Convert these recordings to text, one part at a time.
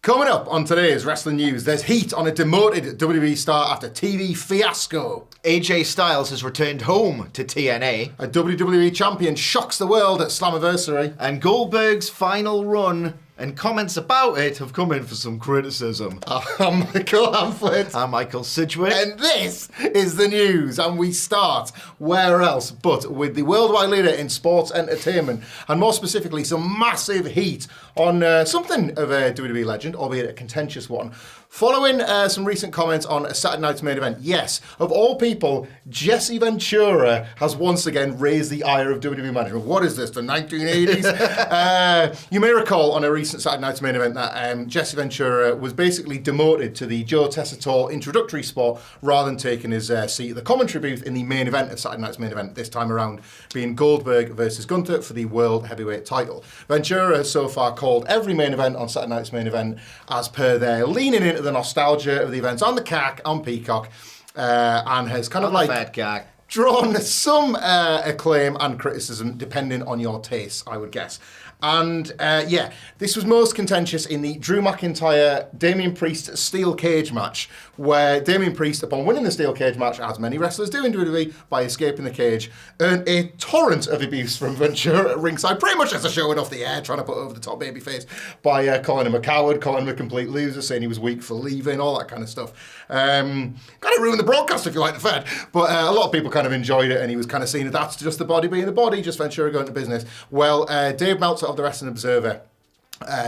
Coming up on today's wrestling news, there's heat on a demoted WWE star after TV fiasco. AJ Styles has returned home to TNA. A WWE champion shocks the world at Slammiversary. And Goldberg's final run and comments about it have come in for some criticism. I'm Michael Hamflet. I'm Michael Sidgwick. And this is the news. And we start where else but with the worldwide leader in sports entertainment. And more specifically, some massive heat on something of a WWE legend, albeit a contentious one. Following some recent comments on a Saturday Night's Main Event, yes, of all people, Jesse Ventura has once again raised the ire of WWE management. What is this, the 1980s? You may recall on a recent Saturday Night's Main Event that Jesse Ventura was basically demoted to the Joe Tessitore introductory spot rather than taking his seat at the commentary booth in the main event of Saturday Night's Main Event, this time around being Goldberg versus Gunther for the World Heavyweight title. Ventura has so far called every main event on Saturday Night's Main Event as per their leaning into the nostalgia of the events on the CAC, on Peacock, and has kind of like drawn some acclaim and criticism depending on your tastes, I would guess. And yeah, this was most contentious in the Drew McIntyre Damian Priest steel cage match, where Damian Priest, upon winning the steel cage match, as many wrestlers do in WWE, by escaping the cage, earned a torrent of abuse from Ventura at ringside, pretty much as a showing off the air, trying to put over the top babyface by calling him a coward, calling him a complete loser, saying he was weak for leaving, all that kind of stuff. Kind of ruined the broadcast, if you like, the Fed. But a lot of people kind of enjoyed it, and he was kind of seen as that's just the body being the body, just Ventura going to business. Well, Dave Meltzer of the Wrestling Observer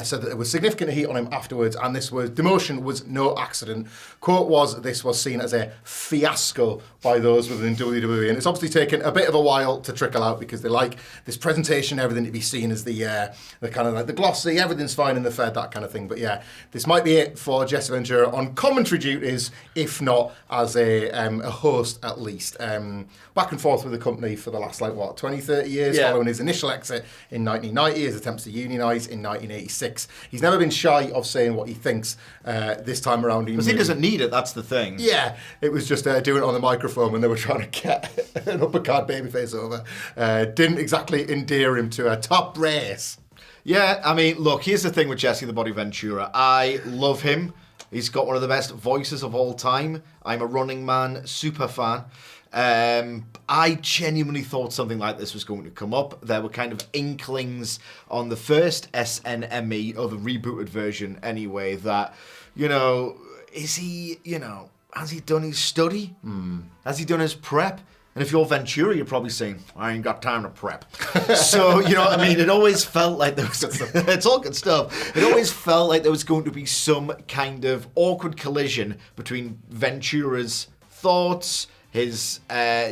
said that there was significant heat on him afterwards, and demotion was no accident. Quote was, this was seen as a fiasco by those within WWE, and it's obviously taken a bit of a while to trickle out because they like this presentation, everything to be seen as the kind of like the glossy, everything's fine in the Fed, that kind of thing. But yeah, this might be it for Jesse Ventura on commentary duties, if not as a host at least. Back and forth with the company for the last 20, 30 years, following his initial exit in 1990, his attempts to unionize in 1986. He's never been shy of saying what he thinks this time around. Because he doesn't need it, that's the thing. Yeah, it was just doing it on the microphone when they were trying to get an uppercard babyface over. Didn't exactly endear him to a top race. Yeah, I mean, look, here's the thing with Jesse the Body Ventura. I love him. He's got one of the best voices of all time. I'm a Running Man super fan. I genuinely thought something like this was going to come up. There were kind of inklings on the first SNME, or the rebooted version anyway, that, is he, has he done his study? Has he done his prep? And if you're Ventura, you're probably saying, I ain't got time to prep. So, you know what I mean? It always felt like there was... It's all good stuff. It always felt like there was going to be some kind of awkward collision between Ventura's thoughts, his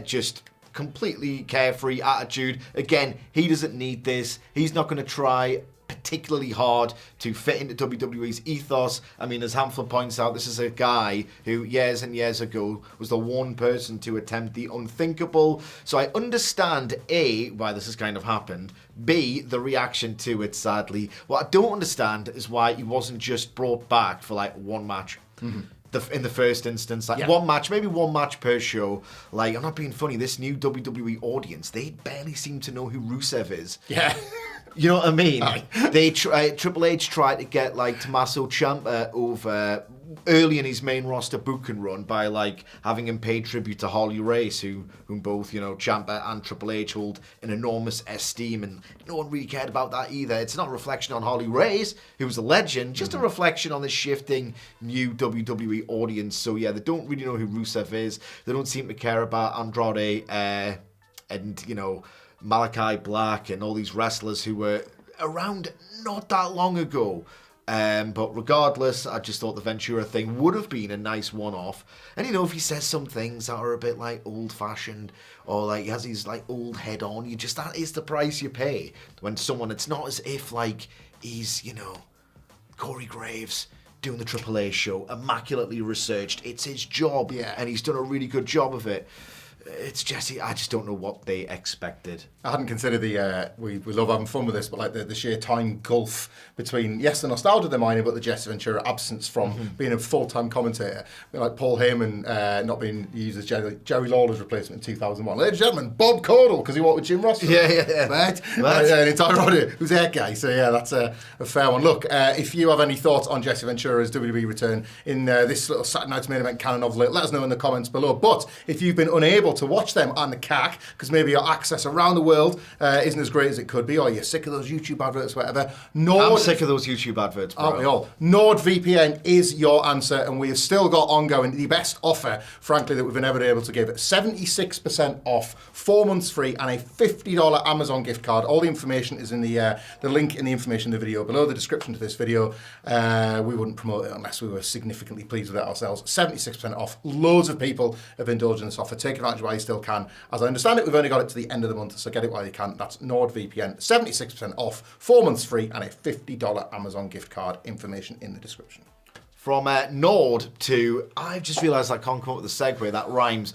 just completely carefree attitude. Again, he doesn't need this. He's not going to try particularly hard to fit into WWE's ethos. I mean, as Hamflet points out, this is a guy who years and years ago was the one person to attempt the unthinkable. So I understand, A, why this has kind of happened, B, the reaction to it, sadly. What I don't understand is why he wasn't just brought back for one match. Mm-hmm. In the first instance, one match, maybe one match per show. I'm not being funny, this new WWE audience, they barely seem to know who Rusev is. Yeah. You know what I mean? Triple H tried to get Tommaso Ciampa over early in his main roster booking run by having him pay tribute to Harley Race, whom both Ciampa and Triple H hold in enormous esteem, and no one really cared about that either. It's not a reflection on Harley Race, who was a legend, just a reflection on the shifting new WWE audience. So yeah, they don't really know who Rusev is. They don't seem to care about Andrade and Malachi Black and all these wrestlers who were around not that long ago. But regardless, I just thought the Ventura thing would have been a nice one-off. And if he says some things that are a bit old-fashioned, or he has his old head on, that is the price you pay when someone, it's not as if he's, Corey Graves doing the Triple A show, immaculately researched. It's his job, and he's done a really good job of it. it's Jesse. I just don't know what they expected. I hadn't considered we love having fun with this, but like the sheer time gulf between, yes, the nostalgia they're mining, but the Jesse Ventura absence from being a full-time commentator. Like Paul Heyman not being used as Jerry Lawler's replacement in 2001. Ladies and gentlemen, Bob Caudle, because he walked with Jim Ross. Yeah. Right? An entire audience who's that guy. So yeah, that's a fair one. Look, if you have any thoughts on Jesse Ventura's WWE return in this little Saturday Night's Main Event canon of late, let us know in the comments below. But if you've been unable to watch them on the CAC, because maybe your access around the world isn't as great as it could be, or you're sick of those YouTube adverts, whatever. I'm sick of those YouTube adverts, bro. Aren't we all? NordVPN is your answer, and we have still got ongoing the best offer, frankly, that we've been ever able to give. 76% off, 4 months free, and a $50 Amazon gift card. All the information is in the link in the information in the video below the description to this video. We wouldn't promote it unless we were significantly pleased with it ourselves. 76% off. Loads of people have indulged in this offer. Take advantage while you still can. As I understand it, we've only got it to the end of the month, so get it while you can. That's NordVPN. 76% off, 4 months free, and a $50 Amazon gift card. Information in the description. From Nord to, I've just realised I can't come up with a segue that rhymes.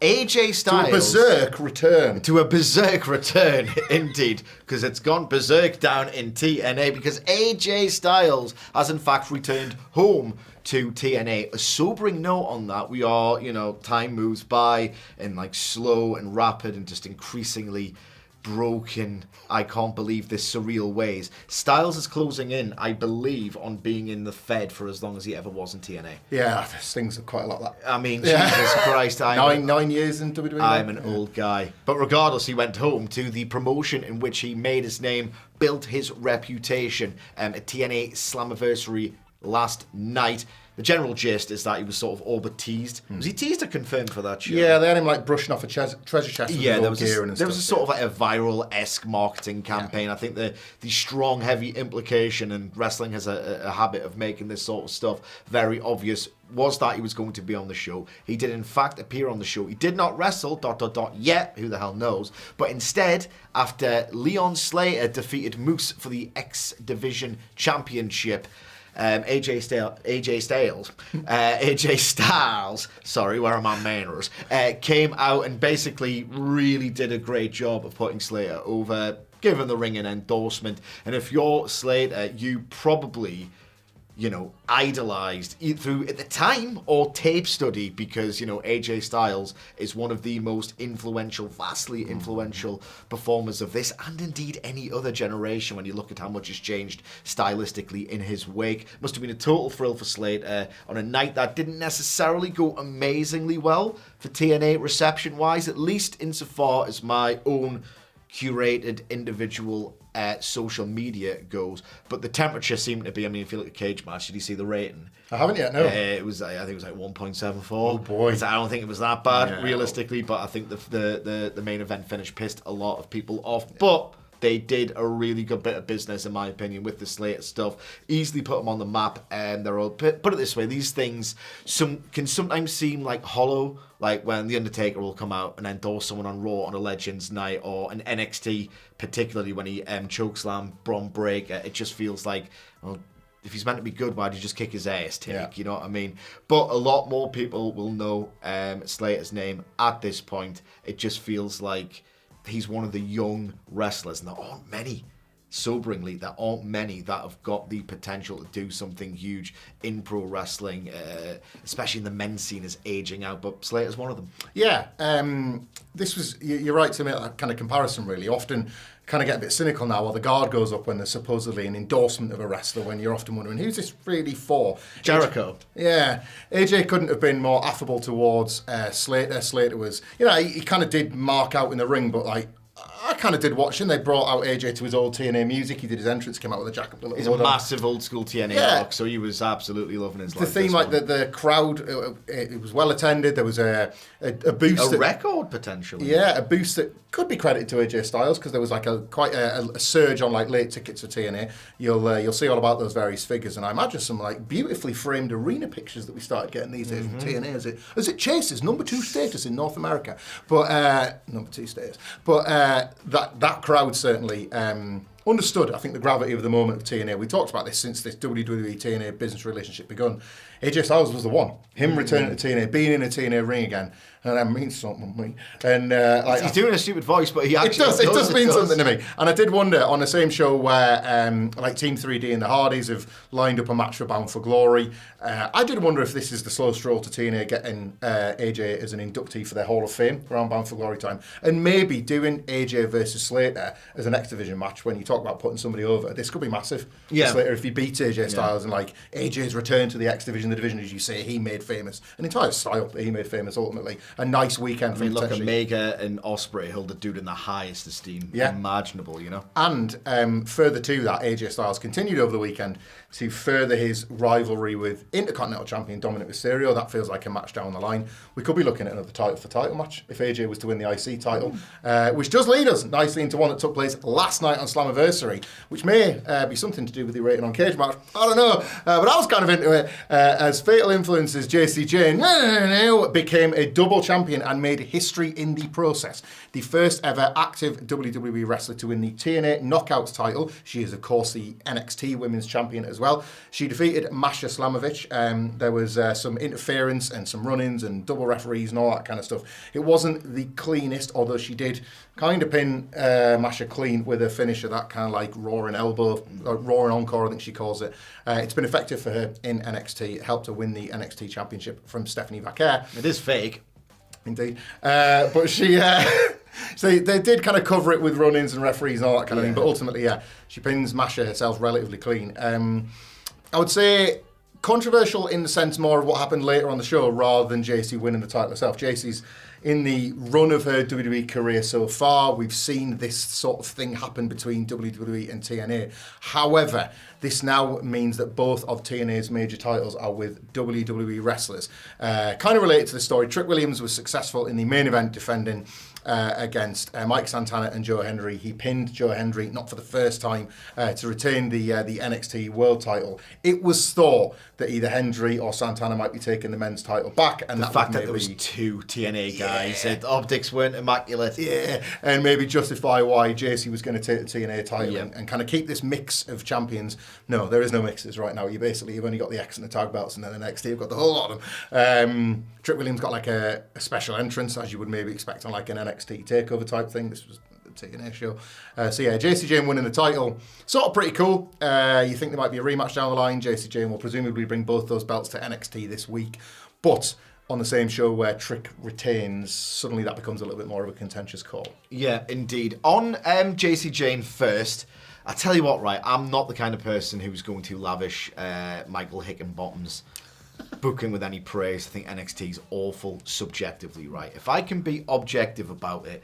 AJ Styles. To a berserk return. To a berserk return, indeed. Because it's gone berserk down in TNA. Because AJ Styles has in fact returned home to TNA. A sobering note on that. We are, time moves by in like slow and rapid and just increasingly broken, I can't believe this surreal ways. Styles is closing in, I believe, on being in the Fed for as long as he ever was in TNA. Yeah, this stings quite a lot. That. I mean, Jesus Christ. 9 years in WWE. I'm an old guy. But regardless, he went home to the promotion in which he made his name, built his reputation at TNA Slammiversary last night. The general gist is that he was sort of all but teased. Was he teased or confirmed for that show? Yeah, they had him like brushing off a treasure chest with there was gear and there stuff. was a sort of like a viral-esque marketing campaign. I think the strong, heavy implication, and wrestling has a habit of making this sort of stuff very obvious, was that he was going to be on the show. He did in fact appear on the show. He did not wrestle, ... yet, who the hell knows. But instead, after Leon Slater defeated Moose for the X Division Championship, AJ Styles, sorry, where are my manners, came out and basically really did a great job of putting Slater over, giving the ring an endorsement. And if you're Slater, you probably, idolized through at the time or tape study, because AJ Styles is one of the most influential, vastly influential performers of this and indeed any other generation. When you look at how much has changed stylistically in his wake, must have been a total thrill for Slater on a night that didn't necessarily go amazingly well for TNA reception wise, at least insofar as my own curated individual social media goes. But the temperature seemed to be, if you look at Cage Match, did you see the rating? I haven't yet, no. It was, I think it was like 1.74. Oh boy. I don't think it was that bad, realistically, but I think the main event finish pissed a lot of people off. But they did a really good bit of business, in my opinion, with the Slater stuff. Easily put them on the map, and they're all, put it this way, these things can sometimes seem like hollow, like when The Undertaker will come out and endorse someone on Raw on a Legends night, or an NXT, particularly when he chokeslam Braun Breaker. It just feels like, well, if he's meant to be good, why did you just kick his ass, Tick? Yeah. You know what I mean? But a lot more people will know Slater's name at this point. It just feels like he's one of the young wrestlers, and there aren't many. Soberingly, there aren't many that have got the potential to do something huge in pro wrestling, especially in the men's scene is aging out, but Slater's one of them. Yeah, this was, you're right to make that kind of comparison, really. Often kind of get a bit cynical now while the guard goes up when there's supposedly an endorsement of a wrestler, when you're often wondering, who's this really for? Jericho. AJ couldn't have been more affable towards Slater. Slater was, he kind of did mark out in the ring, but like, I kind of did watch him. They brought out AJ to his old TNA music. He did his entrance, came out with a jacket. He's a massive old school TNA rock, so he was absolutely loving his life. The theme, like the crowd, it was well attended. There was a boost. A record, potentially. Yeah, a boost that could be credited to AJ Styles, because there was like quite a surge on like late tickets for TNA. You'll see all about those various figures, and I imagine some like beautifully framed arena pictures that we started getting these days from TNA as it chases number 2 status in North America. But number 2 status. But that crowd certainly understood, I think, the gravity of the moment of TNA. We talked about this since this WWE TNA business relationship begun. AJ Styles was the one. Him returning to TNA, being in a TNA ring again, and that means something to me. And he's doing a stupid voice, but he actually it does mean something to me. And I did wonder on the same show where like Team 3D and the Hardys have lined up a match for Bound for Glory. I did wonder if this is the slow stroll to TNA getting AJ as an inductee for their Hall of Fame around Bound for Glory time, and maybe doing AJ versus Slater as an X Division match. When you talk about putting somebody over, this could be massive. Yeah. Slater, if he beats AJ Styles and like AJ's return to the X Division, the division as you say he made famous, an entire style that he made famous ultimately. A nice weekend for him. Look, Omega and Ospreay held the dude in the highest esteem imaginable, you know. And further to that, AJ Styles continued over the weekend to further his rivalry with Intercontinental Champion Dominic Mysterio. That feels like a match down the line. We could be looking at another title for title match if AJ was to win the IC title, which does lead us nicely into one that took place last night on Slammiversary, which may be something to do with the rating on Cage Match. I don't know, but I was kind of into it as Fatal Influence's JC Jane became a double champion and made history in the process. The first ever active WWE wrestler to win the TNA Knockouts title. She is, of course, the NXT Women's Champion as well. She defeated Masha Slamovich. There was some interference and some run-ins and double referees and all that kind of stuff. It wasn't the cleanest, although she did kind of pin Masha clean with a finisher, that kind of like roaring elbow, roaring encore, I think she calls it. It's been effective for her in NXT. It helped her win the NXT Championship from Stephanie Vaquer. It is fake. Indeed. But she... So they did kind of cover it with run-ins and referees and all that kind of thing, but ultimately, she pins Masha herself relatively clean. I would say controversial in the sense more of what happened later on the show rather than JC winning the title herself. JC's in the run of her WWE career so far, we've seen this sort of thing happen between WWE and TNA. However, this now means that both of TNA's major titles are with WWE wrestlers. Kind of related to the story, Trick Williams was successful in the main event defending against Mike Santana and Joe Hendry. He pinned Joe Hendry, not for the first time, to retain the NXT World title. It was thought that either Hendry or Santana might be taking the men's title back. And the fact that there was two TNA guys, the optics weren't immaculate. Yeah, and maybe justify why JC was going to take the TNA title and kind of keep this mix of champions. No, there is no mixes right now. You've only got the X and the tag belts, and then NXT, you've got the whole lot of them. Trick Williams got like a special entrance, as you would maybe expect on like an NXT takeover type thing. This was the TNA show. JC Jane winning the title, sort of pretty cool. You think there might be a rematch down the line. JC Jane will presumably bring both those belts to NXT this week, but on the same show where Trick retains, suddenly that becomes a little bit more of a contentious call. Yeah, indeed. On JC Jane first, I tell you what, right, I'm not the kind of person who's going to lavish Michael Hickenbottom's booking with any praise. I think NXT's awful subjectively, right? If I can be objective about it,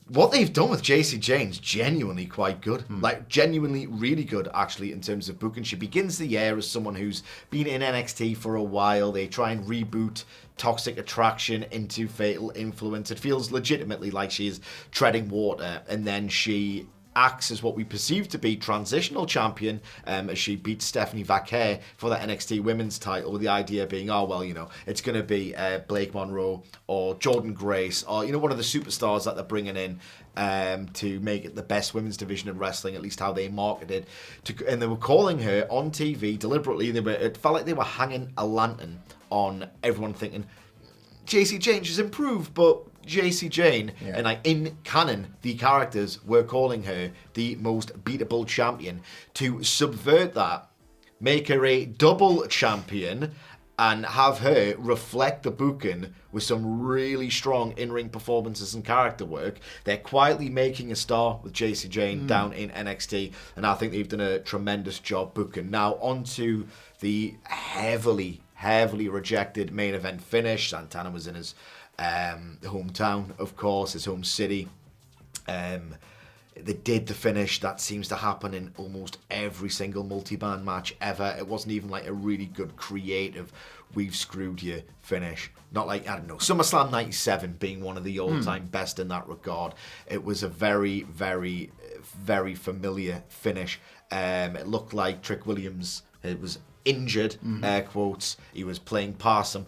what they've done with JC Jane's genuinely quite good. Like, genuinely really good, actually, in terms of booking. She begins the year as someone who's been in NXT for a while. They try and reboot Toxic Attraction into Fatal Influence. It feels legitimately like she's treading water, and then she acts as what we perceive to be transitional champion as she beats Stephanie Vaquer for the NXT women's title, with the idea being, it's going to be Blake Monroe or Jordan Grace or, one of the superstars that they're bringing in to make it the best women's division in wrestling, at least how they marketed. And they were calling her on TV deliberately. It felt like they were hanging a lantern on everyone thinking, JC Jane, she's improved, but JC Jane, and in canon, the characters were calling her the most beatable champion. To subvert that, make her a double champion, and have her reflect the booking with some really strong in-ring performances and character work. They're quietly making a star with JC Jane down in NXT, and I think they've done a tremendous job booking. Now, on to the heavily rejected main event finish. Santana was in his hometown, of course, his home city. They did the finish that seems to happen in almost every single multi-man match ever. It wasn't even like a really good creative, we've screwed you finish. Not like, SummerSlam 97 being one of the all-time best in that regard. It was a very, very, very familiar finish. It looked like Trick Williams was injured, air quotes. He was playing past him.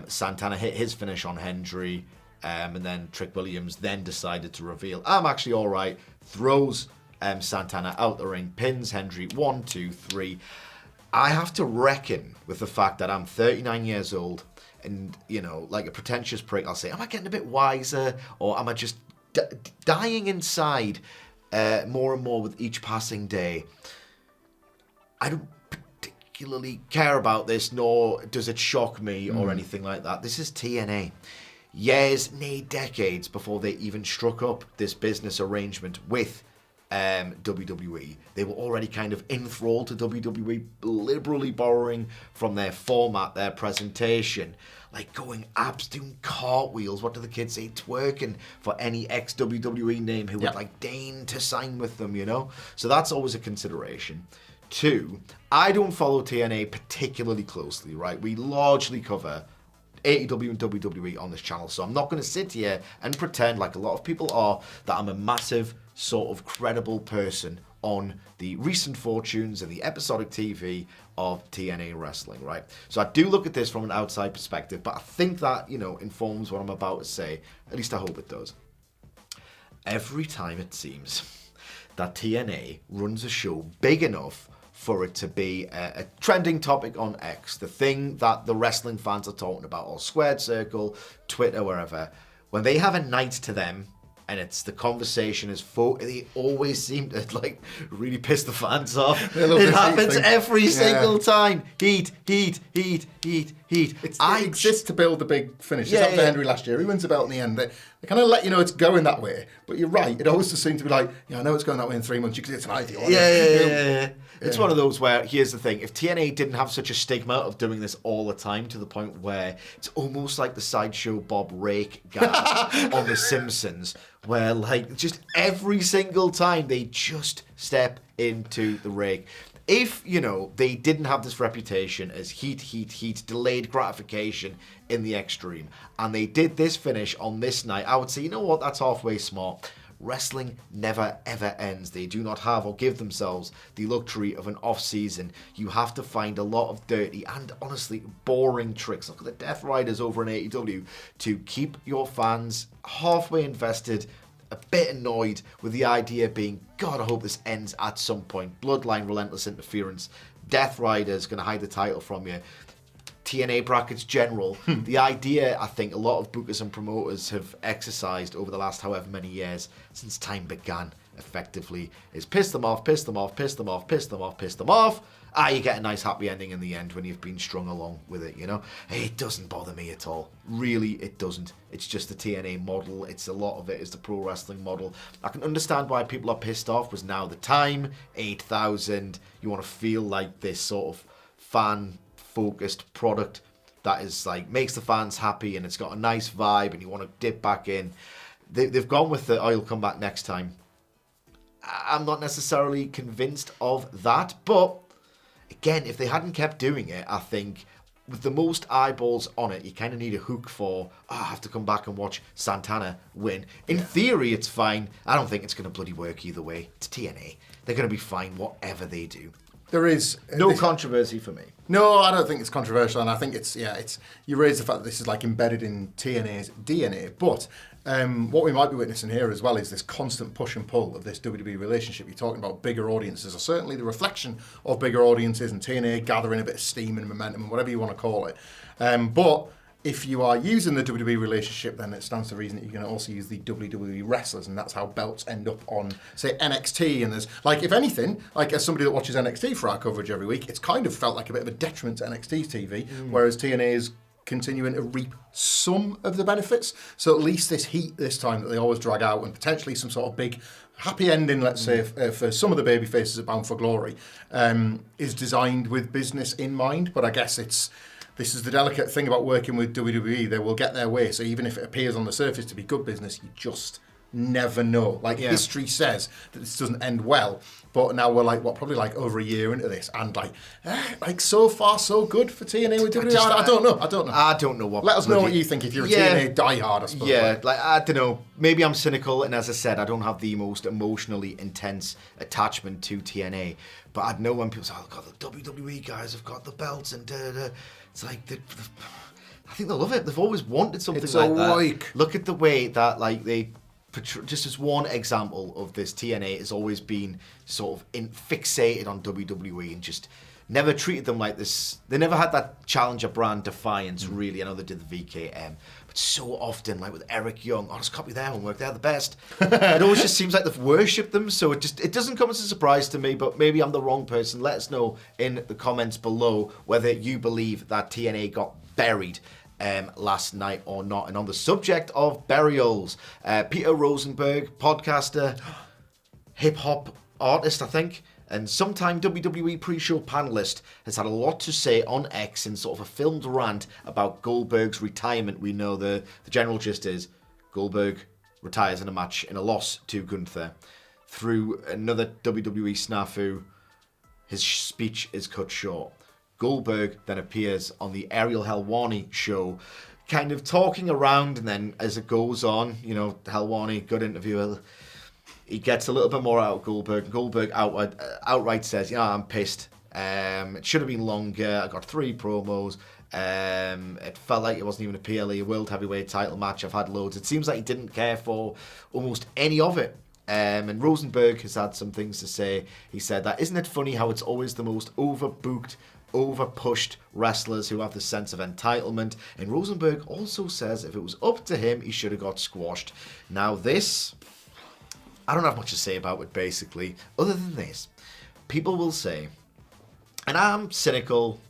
Santana hit his finish on Hendry, and then Trick Williams then decided to reveal, I'm actually all right, throws Santana out the ring, pins Hendry 1, 2, 3. I have to reckon with the fact that I'm 39 years old and, you know, like a pretentious prick, I'll say, am I getting a bit wiser or am I just dying inside more and more with each passing day? I don't particularly care about this, nor does it shock me or anything like that. This is TNA. Years, nay decades before they even struck up this business arrangement with WWE. They were already kind of enthralled to WWE, liberally borrowing from their format, their presentation, like going abs, doing cartwheels. What do the kids say? Twerking for any ex-WWE name who would like deign to sign with them, you know? So that's always a consideration. 2, I don't follow TNA particularly closely, right? We largely cover AEW and WWE on this channel, so I'm not going to sit here and pretend like a lot of people are that I'm a massive sort of credible person on the recent fortunes and the episodic TV of TNA wrestling, right? So I do look at this from an outside perspective, but I think that, you know, informs what I'm about to say. At least I hope it does. Every time it seems that TNA runs a show big enough for it to be a trending topic on X, the thing that the wrestling fans are talking about, or Squared Circle, Twitter, wherever, when they have a night to them, and it's the conversation is they always seem to like really piss the fans off. It happens every single time. Heat. It exists to build the big finish. It's happened to Henry last year. He wins the belt in the end. They kind of let you know it's going that way. But you're right. It always just seems to be like, I know it's going that way in 3 months. You can do it tonight if you want. Yeah. It's one of those where, here's the thing, if TNA didn't have such a stigma of doing this all the time to the point where it's almost like the Sideshow Bob Rake guy on The Simpsons, where like just every single time they just step into the rake. If, you know, they didn't have this reputation as heat, delayed gratification in the extreme, and they did this finish on this night, I would say, you know what, that's halfway smart. Wrestling never ever ends. They do not have or give themselves the luxury of an off season. You have to find a lot of dirty and honestly boring tricks. Look at the Death Riders over in AEW to keep your fans halfway invested, a bit annoyed with the idea being, God, I hope this ends at some point. Bloodline relentless interference. Death Riders going to hide the title from you. TNA brackets general. The idea, I think, a lot of bookers and promoters have exercised over the last however many years since time began, effectively, is piss them off. You get a nice happy ending in the end when you've been strung along with it, you know? Hey, it doesn't bother me at all. Really, it doesn't. It's just the TNA model. It's a lot of it is the pro wrestling model. I can understand why people are pissed off, was now the time, 8,000. You want to feel like this sort of fan-focused product that is like makes the fans happy and it's got a nice vibe and you want to dip back in. They've gone with the I'll come back next time. I'm not necessarily convinced of that, but again, if they hadn't kept doing it, I think with the most eyeballs on it, you kind of need a hook for, I have to come back and watch Santana win. In theory, it's fine. I don't think it's going to bloody work either way. It's TNA. They're going to be fine whatever they do. There is no controversy for me. No, I don't think it's controversial, and I think it's you raise the fact that this is like embedded in TNA's DNA. But what we might be witnessing here as well is this constant push and pull of this WWE relationship. You're talking about bigger audiences, or certainly the reflection of bigger audiences, and TNA gathering a bit of steam and momentum, and whatever you want to call it. But if you are using the WWE relationship, then it stands to reason that you're going to also use the WWE wrestlers, and that's how belts end up on, say, NXT. And there's, like, if anything, like as somebody that watches NXT for our coverage every week, it's kind of felt like a bit of a detriment to NXT's TV, whereas TNA is continuing to reap some of the benefits. So at least this heat this time that they always drag out, and potentially some sort of big happy ending, let's say, for some of the baby faces at Bound for Glory, is designed with business in mind. But I guess this is the delicate thing about working with WWE. They will get their way. So even if it appears on the surface to be good business, you just never know. Like, history says that this doesn't end well. But now we're like, probably like over a year into this. And like so far, so good for TNA with WWE. I don't know. I don't know what. Let us know what you think if you're a TNA diehard, I suppose. Yeah, like I don't know. Maybe I'm cynical. And as I said, I don't have the most emotionally intense attachment to TNA. But I'd know when people say, oh, God, the WWE guys have got the belts and da-da-da. It's like, I think they love it. They've always wanted something like that. Look at the way that, like, they just as one example of this, TNA has always been sort of fixated on WWE and just never treated them like this. They never had that challenger brand defiance, really. I know they did the VKM, but so often, like with Eric Young, just copy their homework, they're the best. It always just seems like they've worshipped them, so it doesn't come as a surprise to me, but maybe I'm the wrong person. Let us know in the comments below whether you believe that TNA got buried last night or not. And on the subject of burials, Peter Rosenberg, podcaster, hip-hop artist, I think, and sometime WWE pre-show panelist, has had a lot to say on X in sort of a filmed rant about Goldberg's retirement. We know the general gist is Goldberg retires in a match in a loss to Gunther. Through another WWE snafu, his speech is cut short. Goldberg then appears on the Ariel Helwani show, kind of talking around, and then as it goes on, Helwani, good interviewer, he gets a little bit more out of Goldberg. Goldberg outright says, I'm pissed. It should have been longer. I got 3 promos. It felt like it wasn't even a PLE, a World Heavyweight title match. I've had loads. It seems like he didn't care for almost any of it. And Rosenberg has had some things to say. He said that, isn't it funny how it's always the most overbooked, over-pushed wrestlers who have the sense of entitlement? And Rosenberg also says if it was up to him, he should have got squashed. Now this, I don't have much to say about it basically, other than this. People will say, and I'm cynical,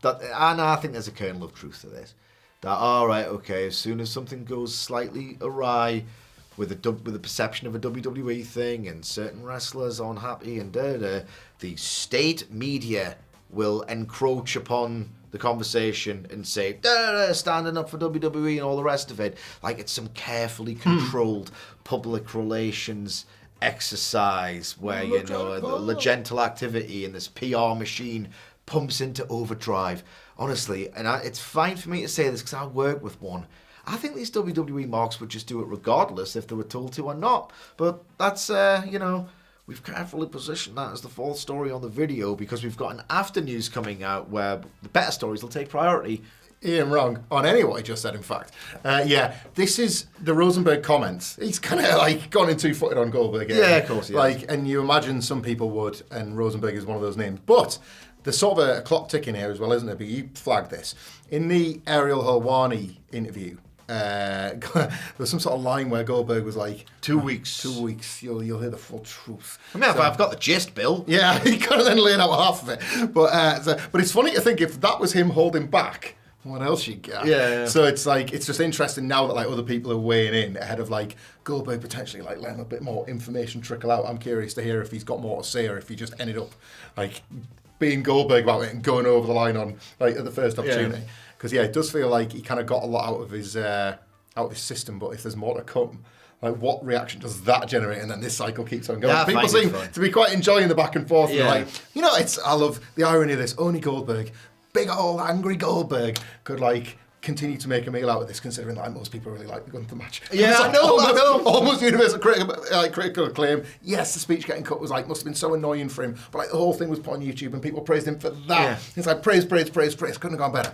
and I think there's a kernel of truth to this, that alright, okay, as soon as something goes slightly awry with the perception of a WWE thing and certain wrestlers are unhappy and the state media will encroach upon the conversation and say, standing up for WWE and all the rest of it, like it's some carefully controlled public relations exercise where, the gentle activity and this PR machine pumps into overdrive. Honestly, and it's fine for me to say this because I work with one. I think these WWE marks would just do it regardless if they were told to or not. But that's, we've carefully positioned that as the 4th story on the video because we've got an after news coming out where the better stories will take priority. Ian wrong on any what I just said, in fact. This is the Rosenberg comments. He's kind of gone in 2-footed on Goldberg. Yeah, of course, yeah. And you imagine some people would, and Rosenberg is one of those names. But there's sort of a clock ticking here as well, isn't there? But you flagged this. In the Ariel Helwani interview, there was some sort of line where Goldberg was like, 2 weeks. 2 weeks, you'll hear the full truth. I mean, I've got the gist, Bill. Yeah, he kind of then laid out half of it. But it's funny to think if that was him holding back, what else you got? Yeah. So it's just interesting now that other people are weighing in ahead of Goldberg potentially letting a bit more information trickle out. I'm curious to hear if he's got more to say or if he just ended up being Goldberg about it and going over the line on at the first opportunity. Because it does feel like he kind of got a lot out of his system. But if there's more to come, what reaction does that generate? And then this cycle keeps on going. Yeah, people seem to be quite enjoying the back and forth. Yeah. I love the irony of this. Only Goldberg, big old angry Goldberg, could continue to make a meal out of this, considering that most people really like the Gunther match. Yeah, I know. Almost universal critical acclaim. Yes, the speech getting cut was must have been so annoying for him, but the whole thing was put on YouTube and people praised him for that. Yeah. It's praise, couldn't have gone better.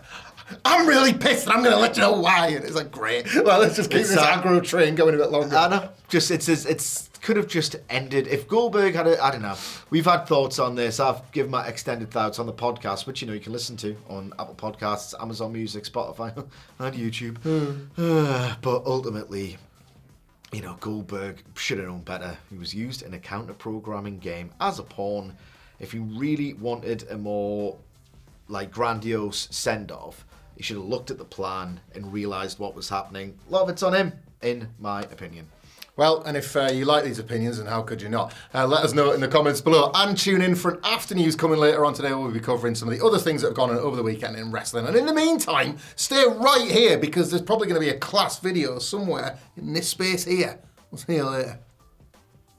I'm really pissed and I'm going to let you know why. And it's great. Let's just keep this aggro train going a bit longer. I know. It's could have just ended. If Goldberg had I don't know. We've had thoughts on this. I've given my extended thoughts on the podcast, which you can listen to on Apple Podcasts, Amazon Music, Spotify, and YouTube. But ultimately, Goldberg should have known better. He was used in a counter-programming game as a pawn. If he really wanted a more grandiose send-off, he should have looked at the plan and realised what was happening. A lot of it's on him, in my opinion. Well, and if you like these opinions, and how could you not, let us know in the comments below. And tune in for an after news coming later on today. We'll be covering some of the other things that have gone on over the weekend in wrestling. And in the meantime, stay right here because there's probably going to be a class video somewhere in this space here. We'll see you later.